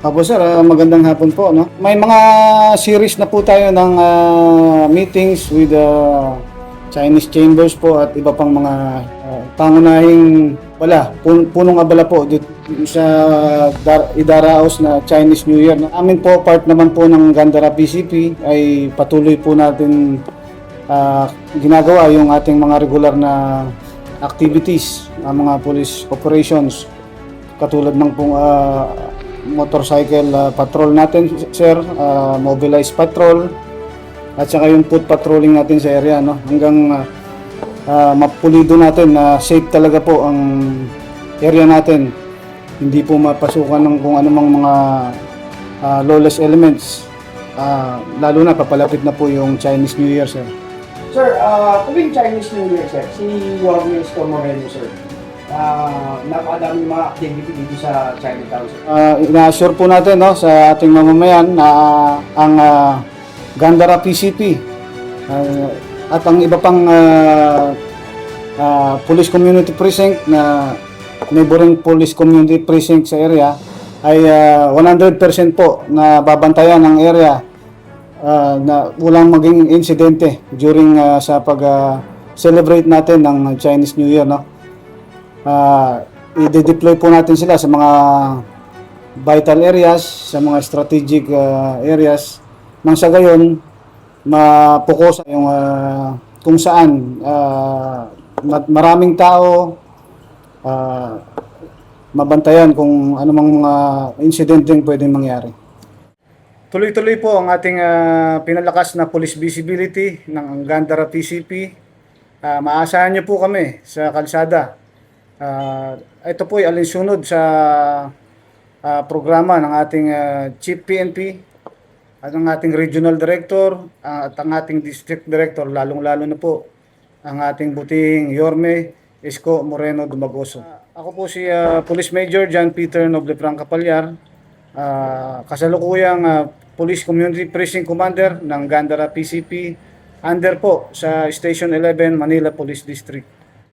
Opo sir, magandang hapon po. No? May mga series na po tayo ng meetings with Chinese Chambers po at iba pang mga pangunahing punong abala po dito sa idaraos na Chinese New Year. No? Amin po, part naman po ng Gandara PCP ay patuloy po natin ginagawa yung ating mga regular na activities, mga police operations katulad ng pong motorcycle patrol natin sir, mobilized patrol at saka yung foot patrolling natin sa area, no? Hanggang mapulido natin na safe talaga po ang area natin, hindi po mapasukan ng kung anumang mga lawless elements, lalo na papalapit na po yung Chinese New Year sir. Sir, tuwing Chinese New Year, sir, si Yorme Isko Moreno, sir, napakadaming mga activity dito sa Chinatown, sir. Ina-assure po natin, no, sa ating mamamayan na ang Gandara PCP at ang iba pang police community precinct na neighboring police community precinct sa area ay 100% po na babantayan ang area na walang maging insidente during sa pag-celebrate natin ng Chinese New Year, no? I-deploy po natin sila sa mga vital areas, sa mga strategic areas, nang sa gayon mapokus yung kung saan maraming tao, mabantayan kung anumang mga insidenteng pwedeng mangyari. Tuloy-tuloy po ang ating pinalakas na police visibility ng Gandara PCP. Maasahan niyo po kami sa kalsada. Ito po ay alinsunod sa programa ng ating Chief PNP at ang ating Regional Director at ang ating District Director, lalong-lalo na po ang ating butihing Yorme Isko Moreno Dumagoso. Ako po si Police Major John Peter Noble Franca Palyar, kasalukuyang Police Community Precinct Commander ng Gandara PCP, under po sa Station 11 Manila Police District.